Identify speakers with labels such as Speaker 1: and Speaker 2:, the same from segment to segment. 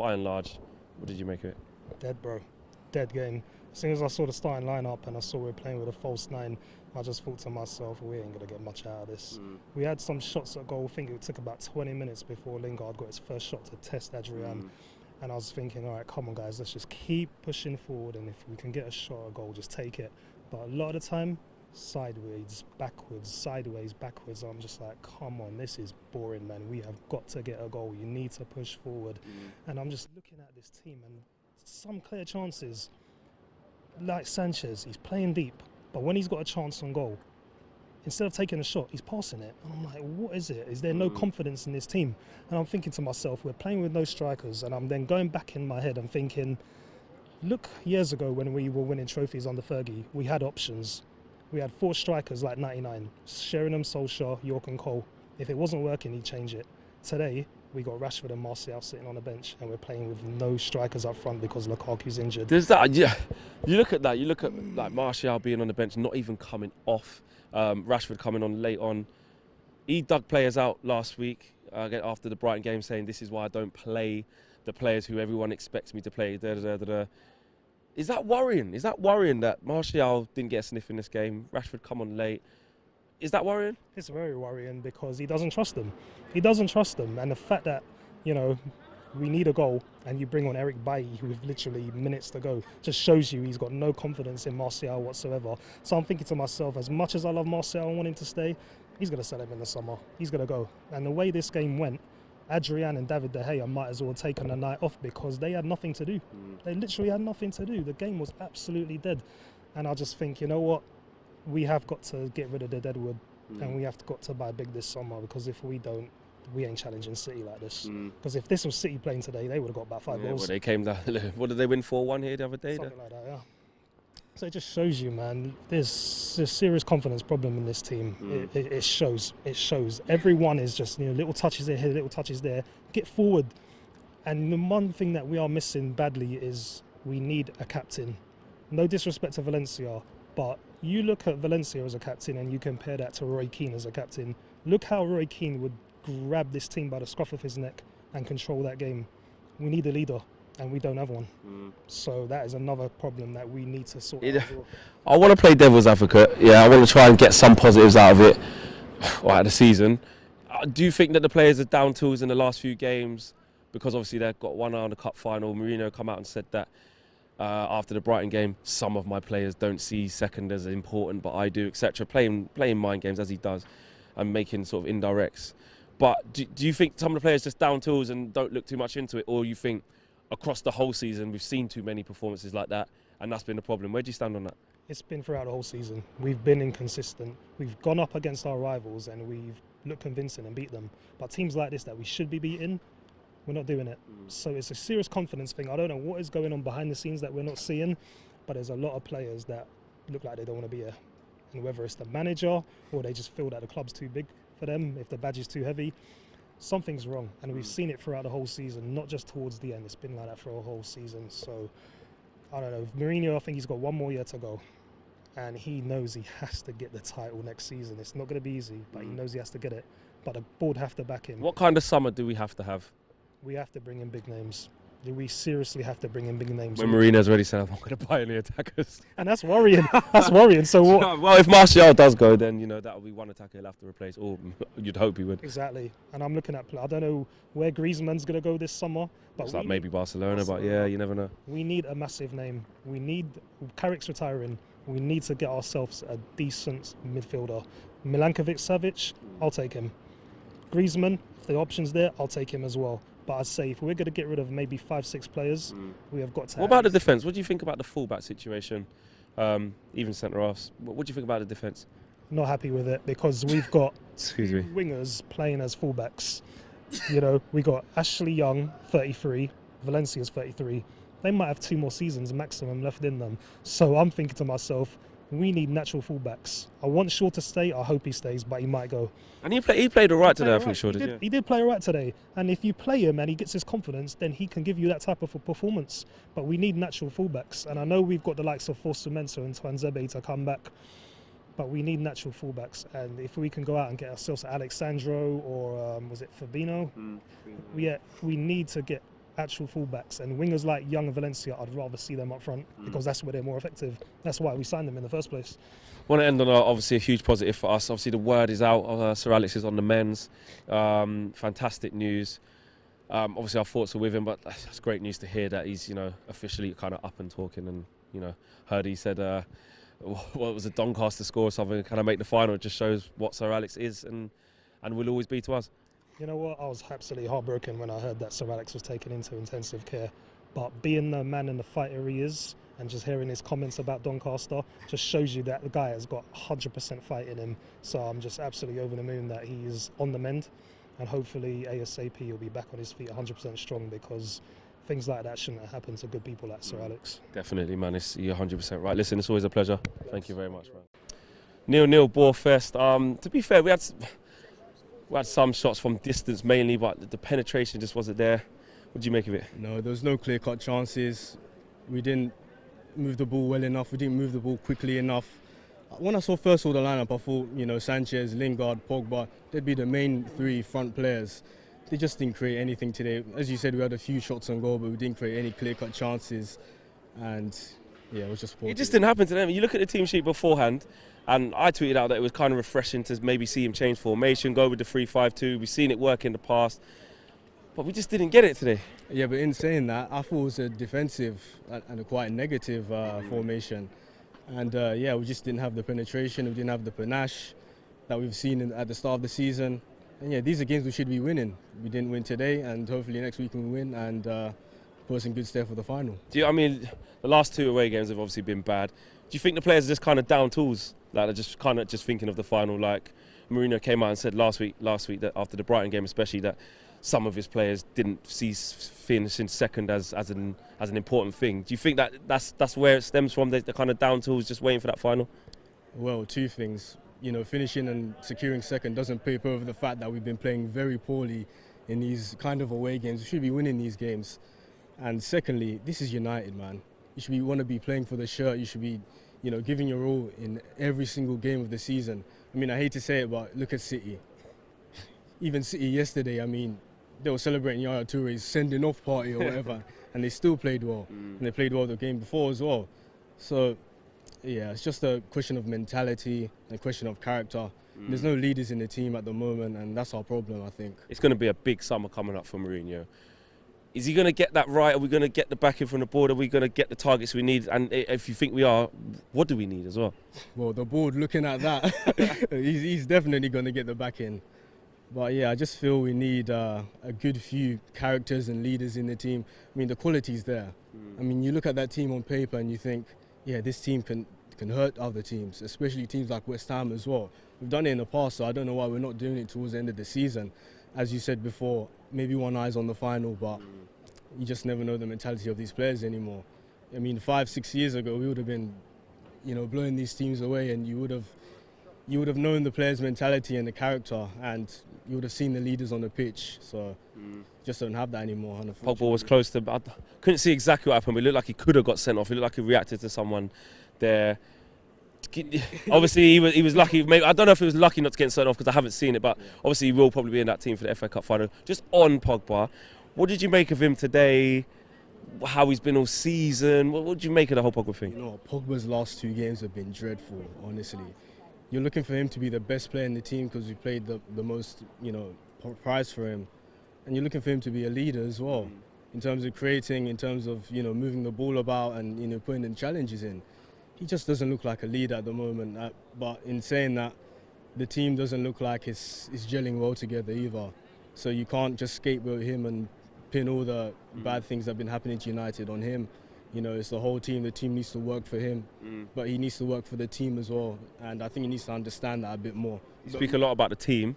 Speaker 1: by and large, what did you make of it?
Speaker 2: Dead, bro. Dead game. As soon as I saw the starting lineup and I saw we were playing with a false 9, I just thought to myself, we ain't going to get much out of this. We had some shots at goal. I think it took about 20 minutes before Lingard got his first shot to test Adrian. And I was thinking, all right, come on, guys, let's just keep pushing forward. And if we can get a shot at goal, just take it. But a lot of the time, sideways, backwards. I'm just like, come on, this is boring, man. We have got to get a goal. You need to push forward. And I'm just looking at this team and some clear chances. Like Sanchez, he's playing deep, but when he's got a chance on goal, instead of taking a shot, he's passing it. And I'm like, what is it? Is there no confidence in this team? And I'm thinking to myself, we're playing with no strikers. And I'm then going back in my head and thinking, look, years ago when we were winning trophies under Fergie, we had options. We had 4 strikers like 99, Sheringham, Solskjaer, York and Cole. If it wasn't working, he'd change it. Today, we got Rashford and Martial sitting on the bench, and we're playing with no strikers up front because Lukaku's injured.
Speaker 1: There's that, yeah. You look at that. You look at like Martial being on the bench, not even coming off. Rashford coming on late on. He dug players out last week after the Brighton game, saying this is why I don't play the players who everyone expects me to play. Is that worrying? Is that worrying that Martial didn't get a sniff in this game? Rashford come on late. Is that worrying?
Speaker 2: It's very worrying because he doesn't trust them. He doesn't trust them. And the fact that, you know, we need a goal and you bring on Eric Bailly with literally minutes to go just shows you he's got no confidence in Martial whatsoever. So I'm thinking to myself, as much as I love Martial and want him to stay, he's going to sell him in the summer. He's going to go. And the way this game went, Adrian and David De Gea might as well have taken a night off because they had nothing to do. They literally had nothing to do. The game was absolutely dead. And I just think, you know what? We have got to get rid of the deadwood and we have got to buy big this summer because if we don't, we ain't challenging City like this. Because if this was City playing today, they would have got about 5 goals.
Speaker 1: Well, they came down. What did they win 4-1 here the other day?
Speaker 2: Something like that, yeah. So it just shows you, man, there's a serious confidence problem in this team. It shows. It shows. Everyone is just, you know, little touches here, little touches there. Get forward. And the one thing that we are missing badly is we need a captain. No disrespect to Valencia, but you look at Valencia as a captain and you compare that to Roy Keane as a captain. Look how Roy Keane would grab this team by the scruff of his neck and control that game. We need a leader and we don't have one. So that is another problem that we need to sort out.
Speaker 1: I want to play devil's advocate. Yeah, I want to try and get some positives out of it out of the season. Do you think that the players are down tools in the last few games? Because obviously they've got one eye on the cup final. Mourinho come out and said that after the Brighton game, some of my players don't see second as important, but I do, etc. Playing mind games as he does and making sort of indirects. But do you think some of the players just down tools and don't look too much into it, or you think across the whole season we've seen too many performances like that and that's been the problem? Where do you stand on that?
Speaker 2: It's been throughout the whole season. We've been inconsistent. We've gone up against our rivals and we've looked convincing and beat them. But teams like this that we should be beating, we're not doing it. So it's a serious confidence thing. I don't know what is going on behind the scenes that we're not seeing, but there's a lot of players that look like they don't want to be here. And whether it's the manager or they just feel that the club's too big for them, if the badge is too heavy, something's wrong. And we've seen it throughout the whole season, not just towards the end. It's been like that for a whole season. So I don't know. Mourinho, I think he's got one more year to go. And he knows he has to get the title next season. It's not going to be easy, but he knows he has to get it. But the board have to back him.
Speaker 1: What kind of summer do we have to have?
Speaker 2: We have to bring in big names. We seriously have to bring in big names.
Speaker 1: When Mourinho's already said, I'm not going to buy any attackers.
Speaker 2: And that's worrying. That's worrying. So what?
Speaker 1: Well, if Martial does go, then, you know, that'll be one attacker he'll have to replace, or you'd hope he would.
Speaker 2: Exactly. And I'm looking at, I don't know where Griezmann's going to go this summer. But
Speaker 1: it's like maybe Barcelona, but yeah, you never know.
Speaker 2: We need a massive name. We need, Carrick's retiring. We need to get ourselves a decent midfielder. Milankovic-Savic, I'll take him. Griezmann, if the option's there, I'll take him as well. But I'd say if we're going to get rid of maybe 5-6 players, we have got to.
Speaker 1: What about the defence? What do you think about the fullback situation? Even centre halves. What do you think about the defence?
Speaker 2: Not happy with it because we've got
Speaker 1: Excuse me.
Speaker 2: wingers playing as fullbacks. You know, we got Ashley Young, 33, Valencia's 33. They might have 2 more seasons maximum left in them. So I'm thinking to myself, we need natural fullbacks. I want Shaw to stay. I hope he stays, but he might go.
Speaker 1: And he played all right today, I think Shaw did.
Speaker 2: He did play all right today. And if you play him and he gets his confidence, then he can give you that type of a performance. But we need natural fullbacks. And I know we've got the likes of Fosu-Mensah and Twanzebe to come back, but we need natural fullbacks. And if we can go out and get ourselves Alexandro or was it Fabinho? We need to get actual fullbacks, and wingers like Young and Valencia, I'd rather see them up front because that's where they're more effective. That's why we signed them in the first place.
Speaker 1: Want to end on obviously a huge positive for us. Obviously the word is out. Sir Alex is on the men's. Fantastic news. Obviously our thoughts are with him, but that's great news to hear that he's officially kind of up and talking. And heard he said what was a Doncaster score or something, kind of make the final. It just shows what Sir Alex is and will always be to us.
Speaker 2: You know what? I was absolutely heartbroken when I heard that Sir Alex was taken into intensive care. But being the man and the fighter he is, and just hearing his comments about Doncaster, just shows you that the guy has got 100% fight in him. So I'm just absolutely over the moon that he is on the mend, and hopefully ASAP he'll be back on his feet 100% strong, because things like that shouldn't happen to good people like Sir Alex.
Speaker 1: Definitely, man. You're 100% right. Listen, it's always a pleasure. Thank you very much, man. 0-0 Bourfest. To be fair, we had some shots from distance mainly, but the penetration just wasn't there. What do you make of it?
Speaker 3: No, there was no clear-cut chances. We didn't move the ball well enough. We didn't move the ball quickly enough. When I first saw the lineup, I thought, Sanchez, Lingard, Pogba, they'd be the main three front players. They just didn't create anything today. As you said, we had a few shots on goal, but we didn't create any clear-cut chances. And yeah, it was just poor.
Speaker 1: It just didn't happen to them. You look at the team sheet beforehand, and I tweeted out that it was kind of refreshing to maybe see him change formation, go with the 3-5-2. We've seen it work in the past, but we just didn't get it today.
Speaker 3: Yeah, but in saying that, I thought it was a defensive and a quite negative formation. And we just didn't have the penetration, we didn't have the panache that we've seen at the start of the season. And yeah, these are games we should be winning. We didn't win today, and hopefully next week we win and put us in good stead for the final.
Speaker 1: The last two away games have obviously been bad. Do you think the players are just kind of down tools? Like they're just kind of just thinking of the final? Like Mourinho came out and said last week that after the Brighton game especially, that some of his players didn't see finishing second as an important thing. Do you think that that's where it stems from? The kind of down tools, just waiting for that final?
Speaker 3: Well, two things. Finishing and securing second doesn't paper over the fact that we've been playing very poorly in these kind of away games. We should be winning these games. And secondly, this is United, man. You want to be playing for the shirt. You should be, giving your all in every single game of the season. I mean, I hate to say it, but look at City. Even City yesterday, they were celebrating Yaya Touré's sending off party or whatever, and they still played well. And they played well the game before as well. So, yeah, it's just a question of mentality, a question of character. There's no leaders in the team at the moment, and that's our problem, I think.
Speaker 1: It's going to be a big summer coming up for Mourinho. Is he going to get that right? Are we going to get the backing from the board? Are we going to get the targets we need? And if you think we are, what do we need as well?
Speaker 3: Well, the board, looking at that, he's definitely going to get the backing. But yeah, I just feel we need a good few characters and leaders in the team. The quality's there. You look at that team on paper and you think, yeah, this team can hurt other teams, especially teams like West Ham as well. We've done it in the past, so I don't know why we're not doing it towards the end of the season. As you said before, maybe one eye's on the final, but you just never know the mentality of these players anymore. 5-6 years ago, we would have been, blowing these teams away, and you would have known the players' mentality and the character, and you would have seen the leaders on the pitch. So just don't have that anymore.
Speaker 1: Pogba was close to, I couldn't see exactly what happened, but it looked like he could have got sent off. It looked like he reacted to someone there. Obviously, he was lucky. Maybe, I don't know if he was lucky not to get sent off because I haven't seen it, but obviously he will probably be in that team for the FA Cup final. Just on Pogba, what did you make of him today? How he's been all season? What did you make of the whole Pogba thing?
Speaker 3: Pogba's last two games have been dreadful, honestly. You're looking for him to be the best player in the team because we played the most, prize for him. And you're looking for him to be a leader as well, in terms of creating, in terms of, moving the ball about and, putting in challenges in. He just doesn't look like a leader at the moment. But in saying that, the team doesn't look like it's gelling well together either. So you can't just scapegoat him and pin all the bad things that have been happening to United on him. It's the whole team. The team needs to work for him, but he needs to work for the team as well. And I think he needs to understand that a bit more.
Speaker 1: You speak a lot about the team.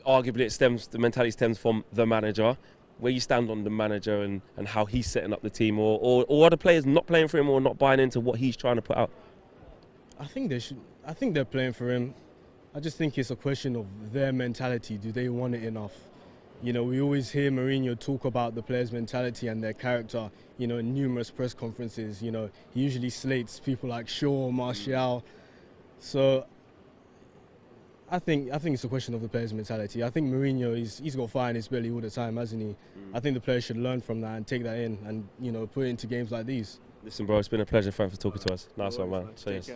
Speaker 1: Arguably, the mentality stems from the manager. Where you stand on the manager and how he's setting up the team, or are the players not playing for him or not buying into what he's trying to put out?
Speaker 3: I think they're playing for him. I just think it's a question of their mentality. Do they want it enough? We always hear Mourinho talk about the players' mentality and their character, in numerous press conferences. He usually slates people like Shaw, Martial. So I think it's a question of the players' mentality. I think Mourinho, he's got fire in his belly all the time, hasn't he? I think the players should learn from that and take that in and, you know, put it into games like these.
Speaker 1: Listen, bro, it's been a pleasure. Thanks for talking to us. Nice one, man. So, yes.